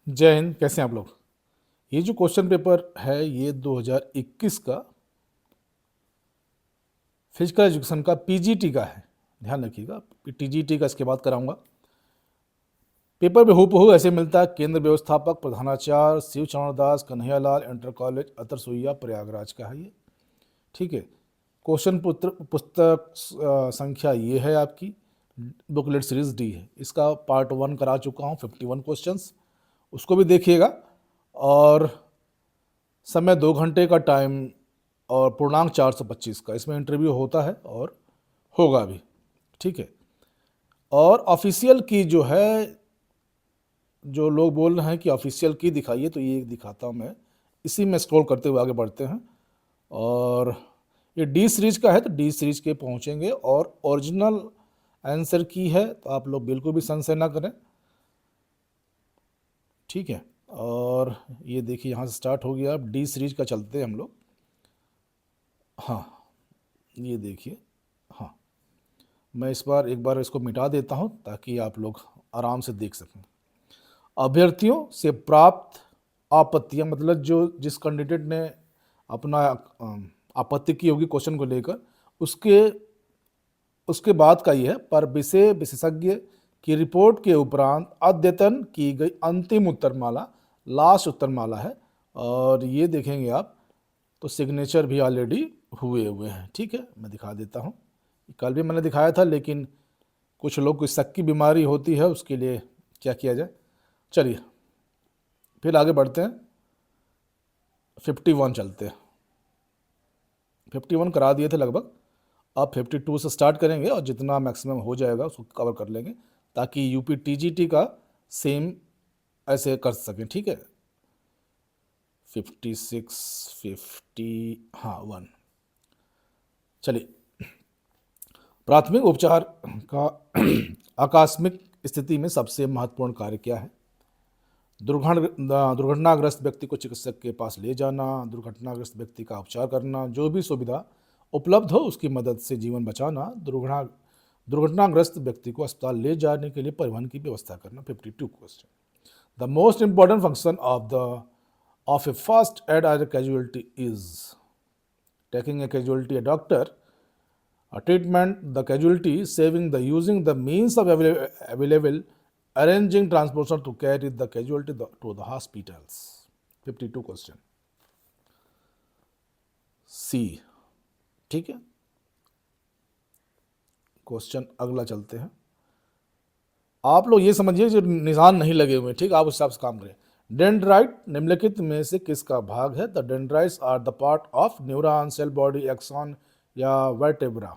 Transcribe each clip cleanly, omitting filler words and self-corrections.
जय हिंद। कैसे हैं आप लोग? ये जो क्वेश्चन पेपर है ये 2021 का फिजिकल एजुकेशन का पीजीटी का है। ध्यान रखिएगा, टीजीटी का इसके बाद कराऊंगा। पेपर में हूबहू ऐसे मिलता है। केंद्र व्यवस्थापक प्रधानाचार्य शिव चरण दास कन्हैयालाल इंटर कॉलेज अतरसुइया प्रयागराज का है ये। ठीक है। क्वेश्चन पुस्तक संख्या ये है आपकी। बुकलेट सीरीज डी है। इसका पार्ट 1 करा चुका हूँ, 51 क्वेश्चंस, उसको भी देखिएगा। और समय 2 घंटे का टाइम और पूर्णांक 425 का। इसमें इंटरव्यू होता है और होगा भी। ठीक है। और ऑफिशियल की जो है, जो लोग बोल रहे हैं कि ऑफिशियल की दिखाइए, तो ये दिखाता हूँ मैं। इसी में स्क्रॉल करते हुए आगे बढ़ते हैं। और ये डी सीरीज का है तो डी सीरीज के पहुंचेंगे। और ओरिजिनल आंसर की है तो आप लोग बिल्कुल भी संशय ना करें। ठीक है। और ये देखिए यहाँ से स्टार्ट हो गया। अब डी सीरीज का चलते हैं हम लोग। हाँ, ये देखिए। हाँ, मैं इस बार एक बार इसको मिटा देता हूँ ताकि आप लोग आराम से देख सकें। अभ्यर्थियों से प्राप्त आपत्तियां, मतलब जो जिस कैंडिडेट ने अपना आपत्ति की होगी क्वेश्चन को लेकर, उसके उसके बाद का ये है। पर विषय विशेषज्ञ की रिपोर्ट के उपरांत अद्यतन की गई अंतिम उत्तरमाला, लास्ट उत्तरमाला है। और ये देखेंगे आप तो सिग्नेचर भी ऑलरेडी हुए हुए हैं। ठीक है, मैं दिखा देता हूँ। कल भी मैंने दिखाया था, लेकिन कुछ लोग को शक की बीमारी होती है, उसके लिए क्या किया जाए। चलिए फिर आगे बढ़ते हैं। 51 चलते हैं। 51 करा दिए थे लगभग। अब 52 से स्टार्ट करेंगे और जितना मैक्सिमम हो जाएगा उसको कवर कर लेंगे, ताकि यूपी टीजीटी का सेम ऐसे कर सकें। ठीक है। 56, 50, हाँ 1। चलिए, प्राथमिक उपचार का आकस्मिक स्थिति में सबसे महत्वपूर्ण कार्य क्या है? दुर्घटनाग्रस्त व्यक्ति को चिकित्सक के पास ले जाना, दुर्घटनाग्रस्त व्यक्ति का उपचार करना, जो भी सुविधा उपलब्ध हो उसकी मदद से जीवन बचाना, दुर्घटनाग्रस्त व्यक्ति को अस्पताल ले जाने के लिए परिवहन की व्यवस्था करना। 52 question. The most important function of a first aid as a casualty is taking a casualty, a doctor, a treatment the casualty, saving the using the means of available, arranging transportation to carry the casualty to the hospitals. 52 question C। ठीक है। Question अगला चलते हैं। आप लोग ये समझिए जो निशान नहीं लगे हुए, ठीक, आप उस हिसाब से काम करें। डेंड्राइट निम्नलिखित में से किसका भाग है? The dendrites are the part of neuron, cell body, axon या vertebra.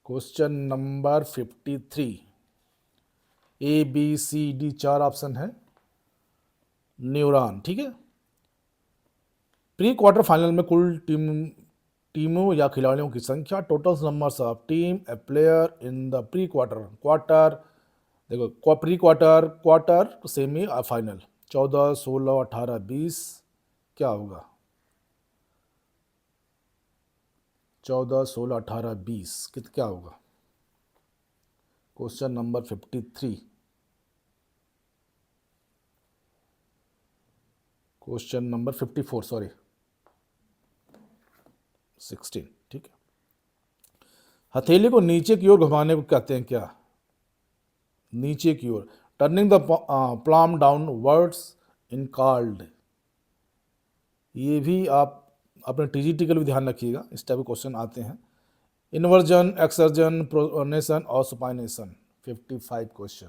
Question number 53। A B C D 4 option है। न्यूरॉन। ठीक है। प्री क्वार्टर फाइनल में कुल टीमों या खिलाड़ियों की संख्या, total numbers of team A player in the pre quarter. देखो, प्री क्वार्टर सेमी फाइनल 14, 16, 18, 20 क्या होगा? 14, 16, 18, 20 क्या होगा? Question number 53। Question number 54, sorry 16। ठीक है। हथेली को नीचे की ओर घुमाने को कहते हैं क्या? नीचे की ओर, turning the palm downwards in called. ये भी आप अपने टीजीटी के लिए ध्यान रखिएगा, इस टाइप के क्वेश्चन आते हैं। इन्वर्जन, एक्सर्जन, प्रोनेशन और सुपाइनेशन। 55 क्वेश्चन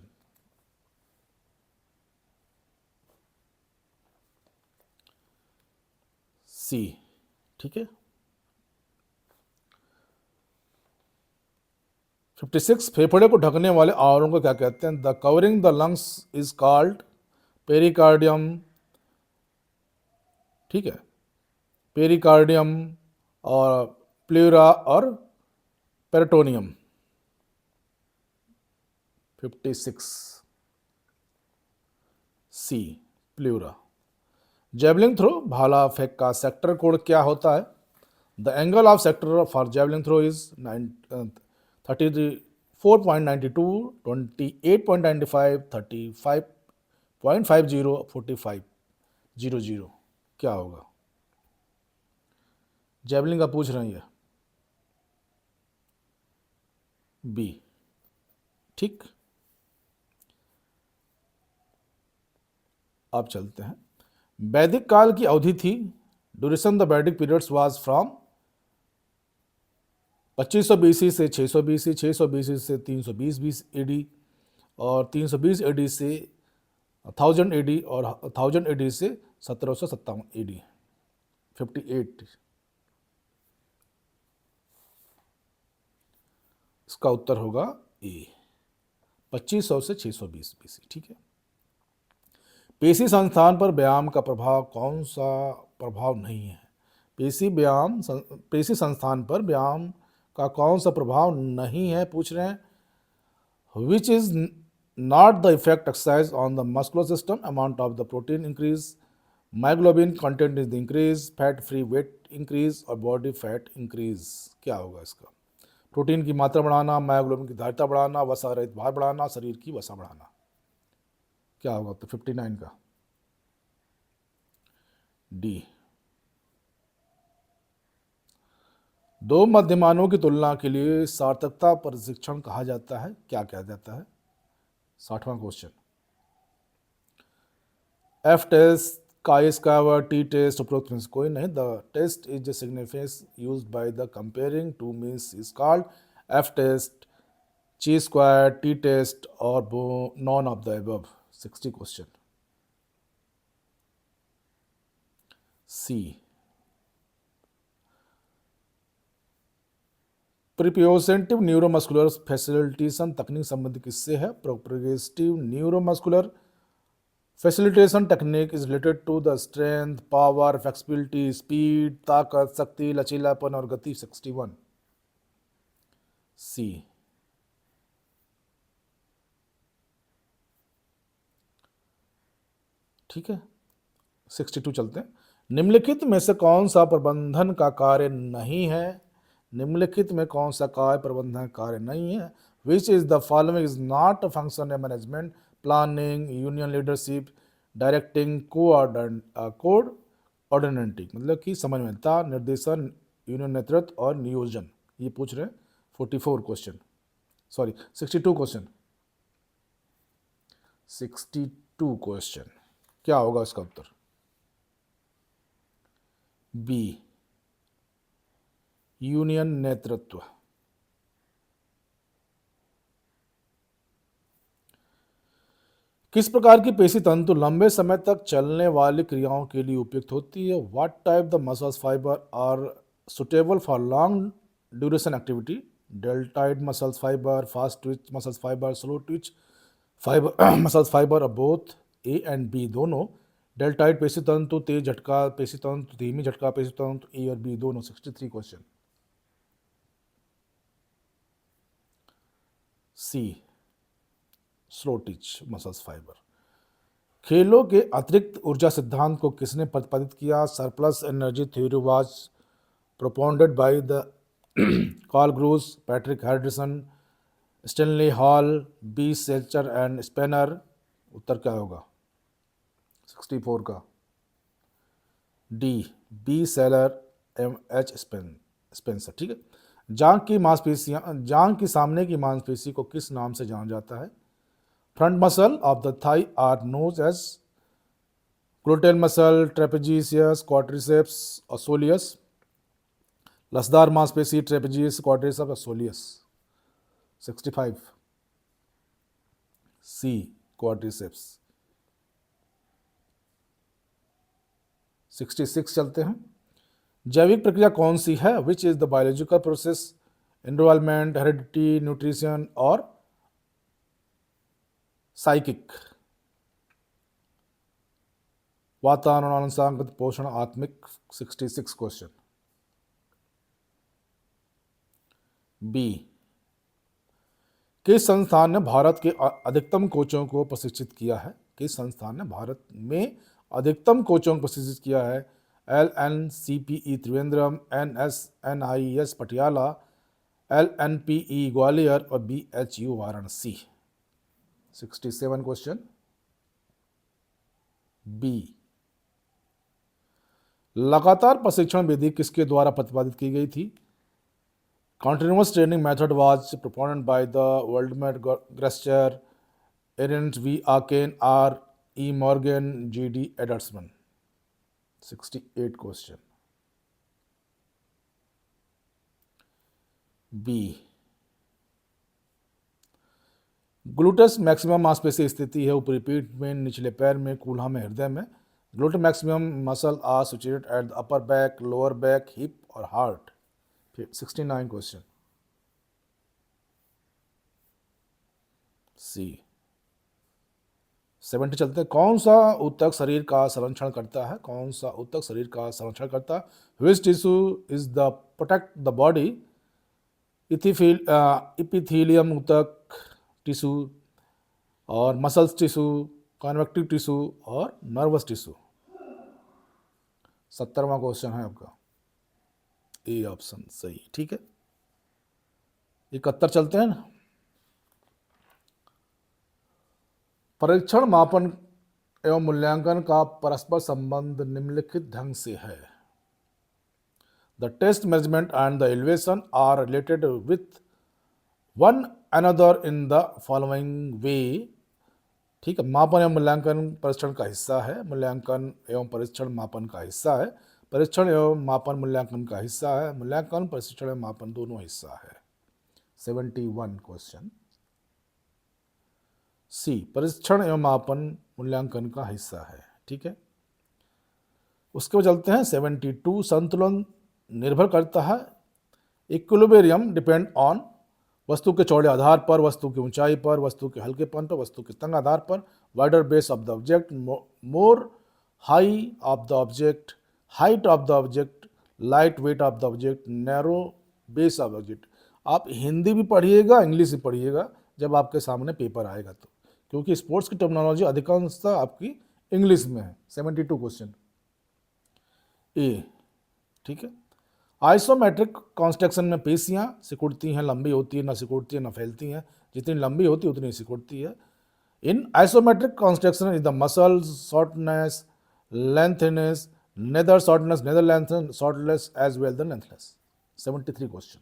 सी। ठीक है। 56, फेफड़े को ढकने वाले आवरण को क्या कहते हैं? The covering the lungs is called pericardium. ठीक है। पेरिकार्डियम और प्लूरा और peritoneum. 56 C, pleura. Javelin throw, भाला फेंक का सेक्टर कोड क्या होता है? The angle of sector for javelin throw is 34.92, 28.95, 35 0.50 45 00 क्या होगा? जेवलिन का पूछ रहे हैं ये। बी। ठीक, अब चलते हैं। वैदिक काल की अवधि थी, ड्यूरेशन द वैदिक पीरियड्स वाज फ्रॉम 2500 बीसी से 600 बीसी, 600 बीसी से 320 बीस एडी, और 320 एडी से 1000 एडी, और 1000 एडी से 1757 एडी। 58। इसका उत्तर होगा ए, 2500 से 620 बीसी। ठीक है। पेशी संस्थान पर व्यायाम का प्रभाव कौन सा प्रभाव नहीं है? पेशी संस्थान पर व्यायाम का कौन सा प्रभाव नहीं है पूछ रहे हैं। विच is not the effect exercise on the muscular system, amount of the protein increase, myoglobin content is increase, fat free weight increase, और बॉडी फैट इंक्रीज। क्या होगा इसका? प्रोटीन की मात्रा बढ़ाना, माइग्लोबिन की धारिता बढ़ाना, वसा रहित भार बढ़ाना, शरीर की वसा बढ़ाना। क्या होगा? तो 59 का डी। दो मध्यमानों की तुलना के लिए सार्थकता परीक्षण कहा जाता है, क्या कहा जाता है? 60वां question. F test, chi square, T test, उपरोक्त में से कोई नहीं। The test is the significance used by the comparing two means is called F test, chi square, T test, और none of the above. 60 question. C. Proprioceptive neuromuscular facilitation तकनीक संबंधित किससे है? Progressive neuromuscular facilitation technique is related to the strength, power, flexibility, speed, ताकत, शक्ति, लचीलापन और गति। 61 सी। ठीक है। 62 चलते हैं। निम्नलिखित में से कौन सा प्रबंधन का कार्य नहीं है? निम्नलिखित में कौन सा कार्य प्रबंधन कार्य नहीं है? Which is the following is not a function of management, planning, union leadership, directing, coordinating, मतलब कि समन्वयता, निर्देशन, यूनियन नेतृत्व और नियोजन। ये पूछ रहे हैं 44 क्वेश्चन, सॉरी 62 क्वेश्चन। 62 क्वेश्चन। क्या होगा इसका उत्तर? बी, यूनियन नेतृत्व। किस प्रकार की पेशी तंतु लंबे समय तक चलने वाली क्रियाओं के लिए उपयुक्त होती है? What type the muscles fibre are suitable for long duration activity? Deltoid muscles fibre, fast twitch muscles fibre, slow twitch fibre muscles fibre, both A and B दोनों। डेल्टाइड पेशी तंतु, तेज झटका पेशी तंतु, धीमी झटका पेशी तंतु, ए और बी दोनों। 63 question. C, slow twitch muscles fibre. खेलों के अतिरिक्त ऊर्जा सिद्धांत को किसने प्रतिपादित किया? Surplus energy theory was propounded by the Karl Groos, Patrick Henderson, Stanley Hall, B Seltzer and Spencer. उत्तर क्या होगा 64 का? D, B Seller, M H Spencer. ठीक है। जांग की सामने की मांसपेशी को किस नाम से जाना जाता है? Front muscle of the thigh are known as gluteal muscle, trapezius, quadriceps और सोलियस। लसदार मांसपेशी, ट्रेपेजियस, क्वाड्रिसेप्स और सोलियस। 65 C, quadriceps. 66 चलते हैं। जैविक प्रक्रिया कौन सी है? Which is the biological process, environment, heredity, nutrition और साइकिक? वातावरण, अनुसांगत, पोषण, आत्मिक। 66 क्वेश्चन। बी, किस संस्थान ने भारत के अधिकतम कोचों को प्रशिक्षित किया है? किस संस्थान ने भारत में अधिकतम कोचों को प्रशिक्षित किया है? LNCPE Trivandrum, NSNIS Patiala, LNPE Gwalior और BHU वाराणसी। 67 क्वेश्चन। बी। लगातार प्रशिक्षण विधि किसके द्वारा प्रतिपादित की गई थी? Continuous training method was proponent by the Waldemar Gresser, Ernst V. Arkin, R. E. Morgan, G. D. Edersman. 68 question. B. Gluteus maximum मांसपेशी स्थिति है ऊपरी पीठ में, निचले पैर में, कूल्हा में, हृदय में। Glute maximum muscle are situated at the upper back, lower back, hip और हार्ट। 69 क्वेश्चन। सी। 70 चलते हैं। कौन सा ऊतक शरीर का संरक्षण करता है? कौन सा ऊतक शरीर का संरक्षण करता है? Which tissue is the protect the body? Epithelium ऊतक टिश्यू और मसल्स टिश्यू, कॉन्वेक्टिव टिश्यू और नर्वस टिश्यू। 70वां क्वेश्चन है आपका, ए ऑप्शन सही। ठीक है, 71 चलते हैं। परीक्षण, मापन एवं मूल्यांकन का परस्पर संबंध निम्नलिखित ढंग से है। The test measurement and the elevation are related with one another in the following way. ठीक है, मापन एवं मूल्यांकन परीक्षण का हिस्सा है, मूल्यांकन एवं परीक्षण मापन का हिस्सा है, परीक्षण एवं मापन मूल्यांकन का हिस्सा है, मूल्यांकन परीक्षण एवं मापन दोनों हिस्सा है। 71 क्वेश्चन। सी, परीक्षण एवं मापन मूल्यांकन का हिस्सा है। ठीक है, उसके बाद चलते हैं 72। संतुलन निर्भर करता है, इक्विलिब्रियम डिपेंड ऑन, वस्तु के चौड़े आधार पर, वस्तु की ऊंचाई पर, वस्तु के हल्केपन पर, वस्तु के तंग आधार पर, wider base of the object, more high of the object, height of the object, light weight of the object, narrow base of object. आप हिंदी भी पढ़िएगा, इंग्लिश भी पढ़िएगा जब आपके सामने पेपर आएगा तो, क्योंकि स्पोर्ट्स की टर्मिनोलॉजी अधिकांशतः आपकी इंग्लिश में है। 72 क्वेश्चन ए। ठीक है, आइसोमेट्रिक कॉन्स्ट्रक्शन में पेशियां सिकुड़ती हैं, लंबी होती है, ना सिकुड़ती है ना फैलती हैं, जितनी लंबी होती है उतनी सिकुड़ती है। In isometric construction is the muscle shortness, lengthness, neither shortness, neither length, shortness as well the lengthness. 73 question,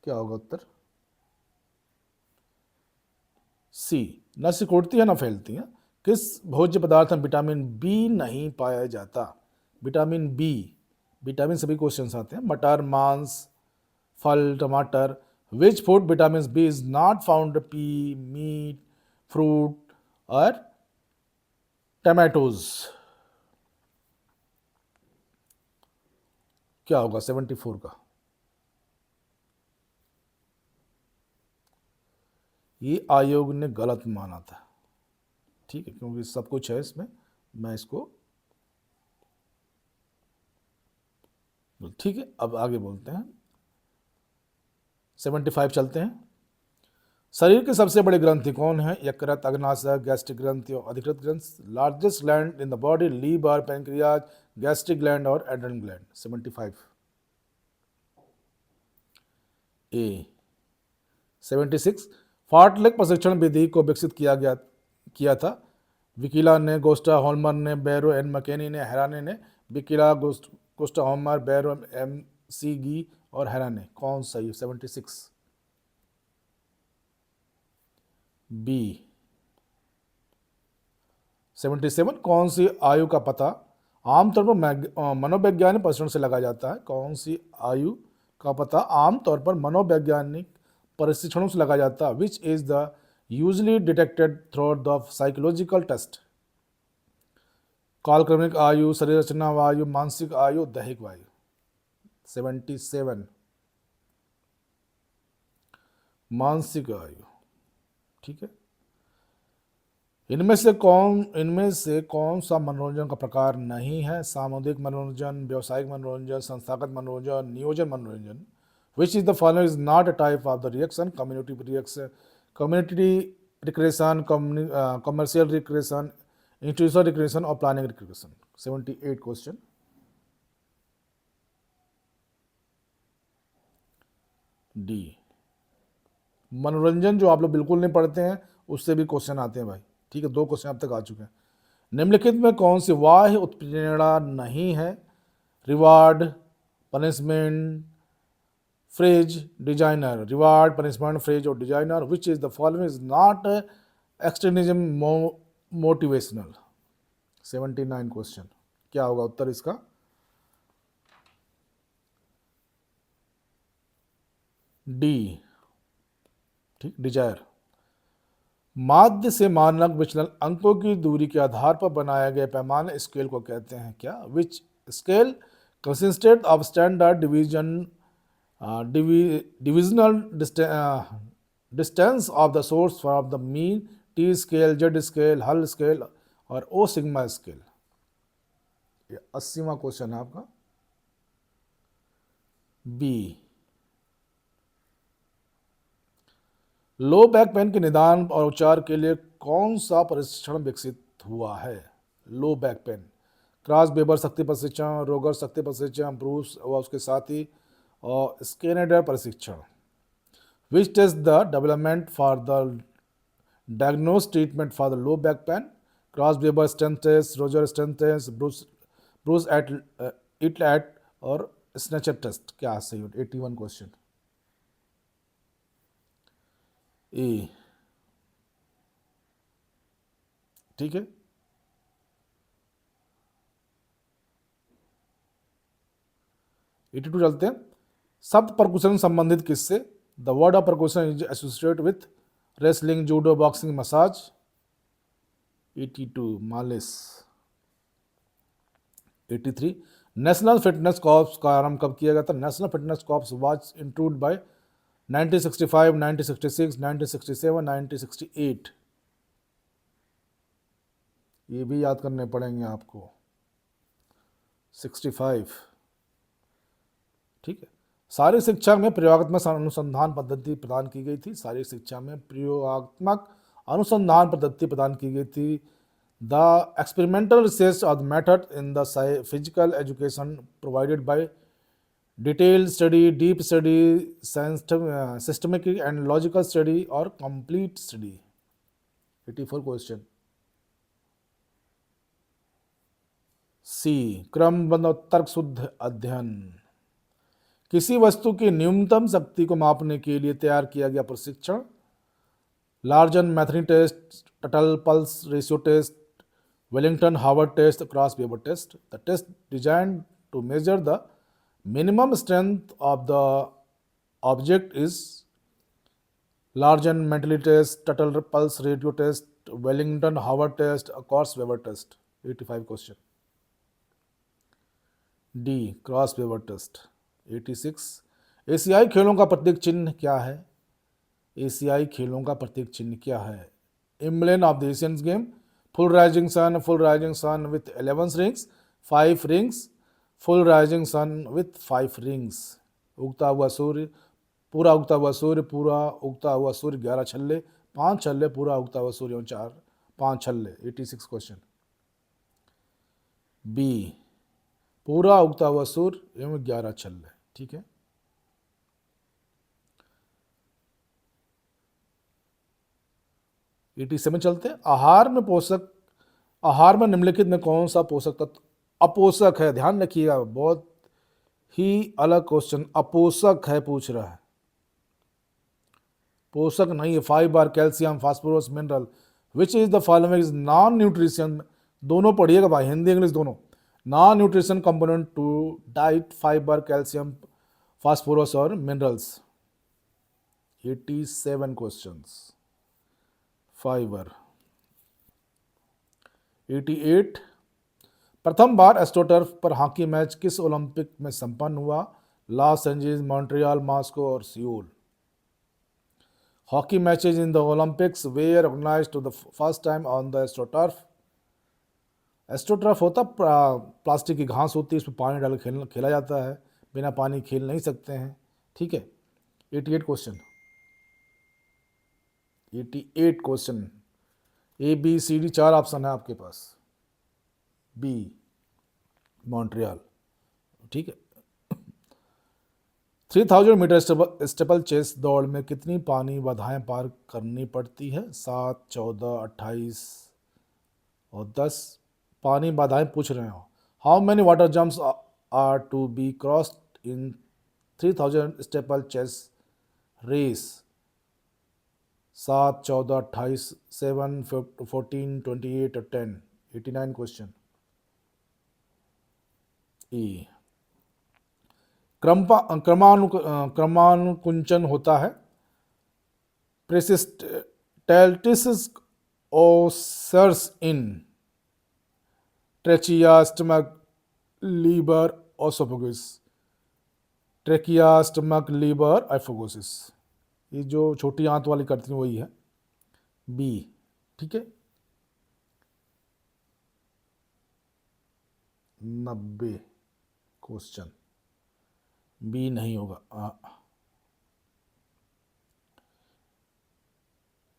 क्या होगा उत्तर? सी, न सिकुड़ती है न फैलती है। किस भोज्य पदार्थ में विटामिन बी नहीं पाया जाता? विटामिन बी, विटामिन सभी क्वेश्चंस आते हैं। मटर, मांस, फल, टमाटर। Which food vitamin B is not found? Pea, meat, fruit और टमाटोज। क्या होगा 74 का? ये आयोग ने गलत माना था। ठीक है, क्योंकि सब कुछ है इसमें, मैं इसको, ठीक है, अब आगे बोलते हैं। 75 चलते हैं। शरीर की सबसे बड़ी ग्रंथि कौन है? यकृत, अग्नाशय, गैस्ट्रिक ग्रंथि और अधिकृत ग्रंथि। Largest gland in the body, liver, pancreas, gastric gland और एड्रेनल ग्लैंड। 75 ए। 76 फार्टलेग प्रशिक्षण विधि को विकसित किया था। विकीला ने, गोस्टा होल्मर ने, बैरो एन मकेनी ने, हैराने ने। विकीला, गोस्टा होल्मर, बैरो, एम सी गी और हैराने। कौन सही? 76 बी। 77 कौन सी आयु का पता आमतौर पर मनोवैज्ञानिक परीक्षण से लगाया जाता है? कौन सी आयु का पता आमतौर पर मनोवैज्ञानिक परीक्षणों से लगाया जाता है? Which is the usually detected through the psychological test? कालक्रमिक आयु, शरीर रचना आयु, मानसिक आयु, दैहिक आयु। 77 मानसिक आयु। ठीक है, इनमें से कौन सा मनोरंजन का प्रकार नहीं है? सामुदायिक मनोरंजन, व्यावसायिक मनोरंजन, संस्थागत मनोरंजन, नियोजन मनोरंजन। विच is the following is not a type of the reaction? Community reaction, community recreation, commercial recreation, institutional recreation और प्लानिंग रिक्रिएशन। 78 क्वेश्चन। डी, मनोरंजन जो आप लोग बिल्कुल नहीं पढ़ते हैं उससे भी क्वेश्चन आते हैं भाई। ठीक है, 2 क्वेश्चन अब तक आ चुके हैं। निम्नलिखित में कौन सी बाह्य उत्प्रेरणा नहीं है? Reward, punishment, praise, designer. Reward, punishment, praise और designer. Which is the following is not externism motivational? 79 question. क्या होगा उत्तर इसका? डी, ठीक, डिजायर। माध्य से मानक विचलन अंकों की दूरी के आधार पर बनाया गया पैमाने स्केल को कहते हैं क्या? Which scale consisted of standard divisional distance of the source of the mean, T scale, Z scale, Hull scale और ओ सिग्मा स्केल? ये 80वां क्वेश्चन है आपका, बी। लो बैक पेन के निदान और उपचार के लिए कौन सा प्रशिक्षण विकसित हुआ है? लो बैक पेन, क्रॉस बेबर शक्ति प्रशिक्षण, रोगर शक्ति प्रशिक्षण, ब्रूस व उसके साथी और स्केनेडर प्रशिक्षण। Which test the development for the diagnose treatment for the low back pain? Kraus Weber strength test, Roger strength test, Bruce at और स्नेचर टेस्ट। क्या सही? 81 क्वेश्चन, ए, ठीक है। चलते हैं। शब्द परकुशन संबंधित किससे? The word of percussion is associated with wrestling, judo, boxing, massage. 82 मालिस। 83 नेशनल फिटनेस कॉर्प्स का आरंभ कब किया गया था? National fitness corps was introduced by 1965, 1966, 1967, 1968। ये भी याद करने पड़ेंगे आपको। 65, ठीक है। शारीरिक शिक्षा में प्रयोगात्मक अनुसंधान पद्धति प्रदान की गई थी। शारीरिक शिक्षा में प्रयोगात्मक अनुसंधान पद्धति प्रदान की गई थी। The experimental research of method in the physical education provided by detail study, deep study, systemic and logical study और कंप्लीट स्टडी। 84 क्वेश्चन, सी, क्रमबद्ध और तर्क शुद्ध अध्ययन। किसी वस्तु की न्यूनतम शक्ति को मापने के लिए तैयार किया गया प्रशिक्षण। लार्जन मैथनी test, Tuttle pulse ratio test, Wellington Harvard test, Kraus Weber test. The test designed to measure the minimum strength of the object is Largen mentally test, Tuttle pulse radio test, Wellington Howard test, Cross Weber test. 85 question. D, Cross Weber test. 86 एशियाई खेलों का प्रतीक चिन्ह क्या है? एशियाई खेलों का प्रतीक चिन्ह क्या है? Emblem of the Asian game, full rising sun with 11 rings, 5 rings, full rising sun with 5 rings. उगता हुआ सूर्य, पूरा उगता हुआ सूर्य, पूरा उगता हुआ सूर्य 11 छल्ले, 5 छल्ले, पूरा उगता हुआ सूर्य 5 छल्ले। 86 क्वेश्चन, बी, पूरा उगता हुआ सूर्य एवं 11 छल्ले, ठीक है। ET7 चलते हैं। आहार में निम्नलिखित में कौन सा पोषक तत्व अपोषक है? ध्यान रखिएगा, बहुत ही अलग क्वेश्चन। अपोषक है पूछ रहा है, पोषक नहीं है। Fibre, calcium, phosphorus, mineral. Which is the following is non nutrition? दोनों पढ़िएगा भाई, हिंदी इंग्लिश दोनों। Non nutrition component to diet, fibre, calcium, phosphorus और मिनरल्स। 87 questions, fibre. 88 प्रथम बार एस्ट्रोटर्फ पर हॉकी मैच किस ओलंपिक में संपन्न हुआ? लॉस एंजलिस, मॉन्ट्रियल, मॉस्को और Seoul. Hockey matches in the Olympics were organized to the first time on the astroturf. Astroturf होता प्लास्टिक की घास होती है, इसमें पानी डाल खेला जाता है, बिना पानी खेल नहीं सकते हैं, ठीक है। 88 क्वेश्चन, 88 क्वेश्चन। ABCD 4 ऑप्शन है आपके पास। बी, मॉन्ट्रियल, ठीक है। 3000 मीटर स्टेपल चेस दौड़ में कितनी पानी बाधाएं पार करनी पड़ती है? 7, 14, 28, और 10 पानी बाधाएं पूछ रहे हो। How many water jumps are to be crossed in 3000 steeple chase race? 7, 14, 28, 7, 14, 28 और 10। 89 क्वेश्चन। ई क्रमानुकुंचन होता है। Peristalsis occurs in trachea, stomach, liver, oesophagus. Trachea, stomach, liver, एफोगोसिस। ये जो छोटी आंत वाली करती है वही है, बी। ठीक है, 90 क्वेश्चन, बी नहीं होगा।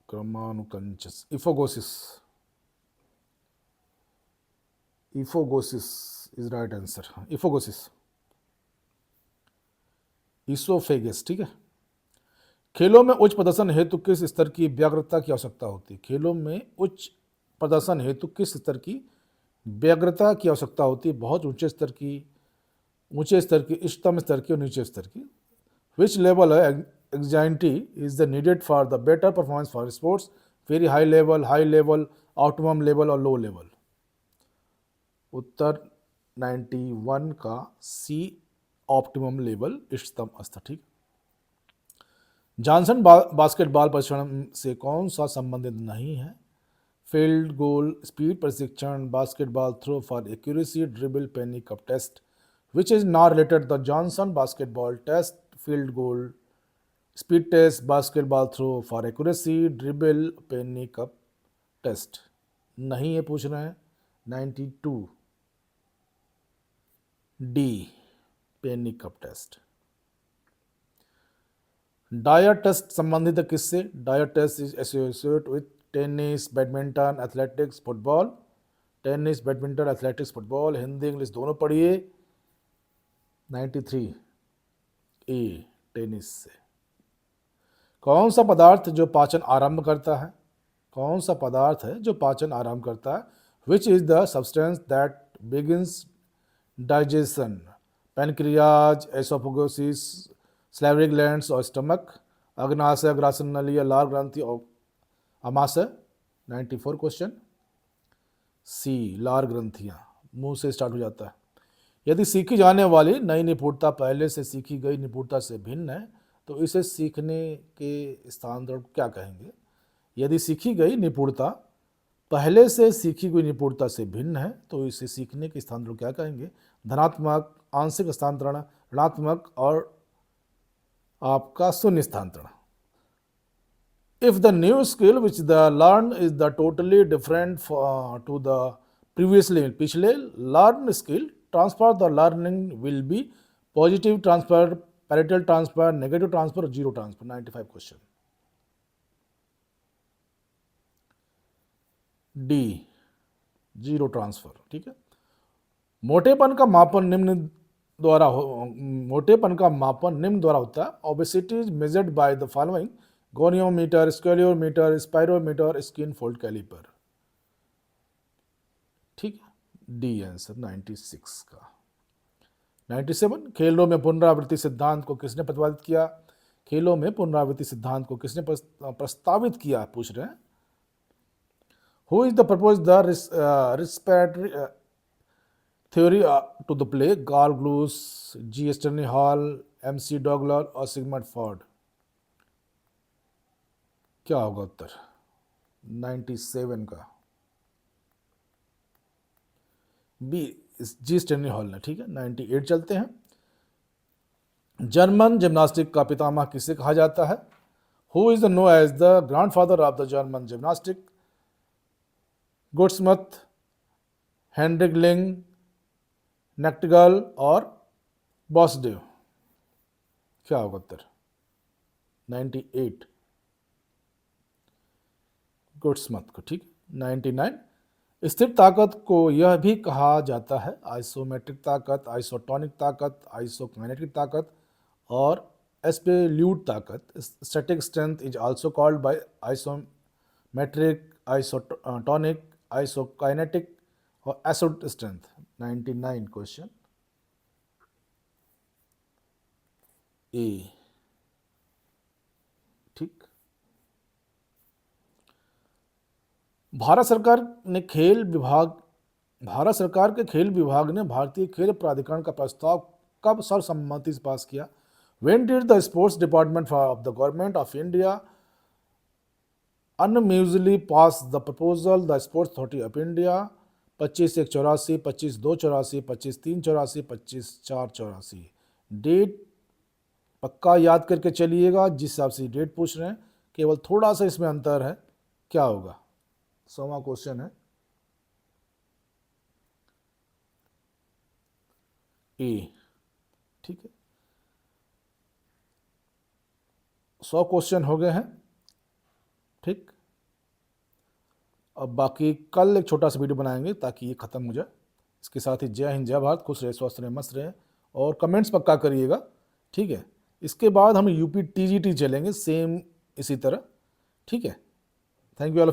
क्रमानुकंचस, इफोगोसिस। इफोगोसिस इज राइट आंसर। इफोगोसिस, इसोफेगस। ठीक है। खेलों में उच्च प्रदर्शन हेतु किस स्तर की व्याग्रता की आवश्यकता होती है? खेलों में उच्च प्रदर्शन हेतु किस स्तर की व्याग्रता की आवश्यकता होती है? बहुत ऊंचे स्तर की, उच्चतम स्तर की और नीचे स्तर की। Which level anxiety is the needed for the better performance for sports? Very high level, optimum level और लो लेवल। उत्तर 91 का सी, ऑप्टिमम लेवल, इष्टतम स्तर। ठीक। जॉनसन बास्केटबॉल प्रशिक्षण से कौन सा संबंधित नहीं है? फील्ड गोल, स्पीड प्रशिक्षण, basketball throw for accuracy, dribble, penny cup test. Which is not related the Johnson basketball test? Field goal, speed test, basketball throw for accuracy, dribble, penny cup test. नहीं है पूछ रहे हैं। 92 D, penny cup test. Dyer test संबंधित है किससे? Dyer test is associated with tennis, badminton, athletics, football. Tennis, badminton, athletics, football. Hindi English दोनों पढ़िए। 93 ए, टेनिस से। कौन सा पदार्थ जो पाचन आरंभ करता है? कौन सा पदार्थ है जो पाचन आरंभ करता है? Which is the substance that begins digestion? Pancreas, oesophagus, salivary glands और स्टमक। अग्नाशय, ग्रासन नली, लार ग्रंथि और अमाशय। 94 क्वेश्चन, सी, लार ग्रंथियां, मुंह से स्टार्ट हो जाता है। यदि सीखी जाने वाली नई निपुणता पहले से सीखी गई निपुणता से भिन्न है तो इसे सीखने के स्थानांतरण क्या कहेंगे? यदि सीखी गई निपुणता पहले से सीखी गई निपुणता से भिन्न है तो इसे सीखने के स्थानांतरण क्या कहेंगे? धनात्मक, आंशिक स्थानांतरण, ऋणात्मक और आपका शून्य स्थानांतरण। If the new skill which the learn is the totally different to the पिछले learn skill, transfer the learning will be positive transfer, parietal transfer, negative transfer or zero transfer। 95 question, D, zero transfer. ठीक है। मोटेपन का मापन निम्न द्वारा होता है। Obesity is measured by the following: goniometer, scaliometer, spirometer, skin fold caliper. ठीक है, डी आंसर 96 का। 97 खेलों में पुनरावृत्ति सिद्धांत को किसने प्रतिपादित किया? खेलों में पुनरावृत्ति सिद्धांत को किसने प्रस्तावित किया पूछ रहे हैं। Who is the propose the respiratory theory to the play? Carl Groos, G Stanley Hall, MC Dougall और सिगमंड फ्रॉइड। क्या होगा उत्तर? 97 का बी, जी स्टर्नी हॉल ने। ठीक है। 98 चलते हैं। जर्मन जिम्नास्टिक का पितामह किसे कहा जाता है? Who is the known as the grandfather of the German gymnastic? GutsMuths, Heinrich Ling, Nachtegall और बॉसडेव। क्या होगा उत्तर? 98 गुड्समथ को। ठीक। 99 स्थिर ताकत को यह भी कहा जाता है आइसोमेट्रिक ताकत, आइसोटोनिक ताकत, आइसोकाइनेटिक ताकत और एब्सोल्यूट ताकत। Static strength is also called by isometric, isotonic, isokinetic और एसिड स्ट्रेंथ। 99 क्वेश्चन ए। ठीक। भारत सरकार के खेल विभाग ने भारतीय खेल प्राधिकरण का प्रस्ताव कब सर्वसम्मति से पास किया? When did the sports department of the government of India unanimously pass the proposal the Sports Authority of India? 25/1/84, 25/2/84, 25/3/84, 25/4/84। Date पक्का याद करके चलिएगा, जिस हिसाब से डेट पूछ रहे हैं केवल थोड़ा सा इसमें अंतर है। क्या होगा? 100वां क्वेश्चन है ए। ठीक है, 100 क्वेश्चन हो गए हैं। ठीक, अब बाकी कल एक छोटा सा वीडियो बनाएंगे ताकि ये खत्म हो जाए। इसके साथ ही जय हिंद, जय भारत, खुश रहे, स्वस्थ रहे, मस्त रहे, और कमेंट्स पक्का करिएगा। ठीक है, इसके बाद हम यूपी टीजीटी चलेंगे सेम इसी तरह। ठीक है, थैंक यू ऑल।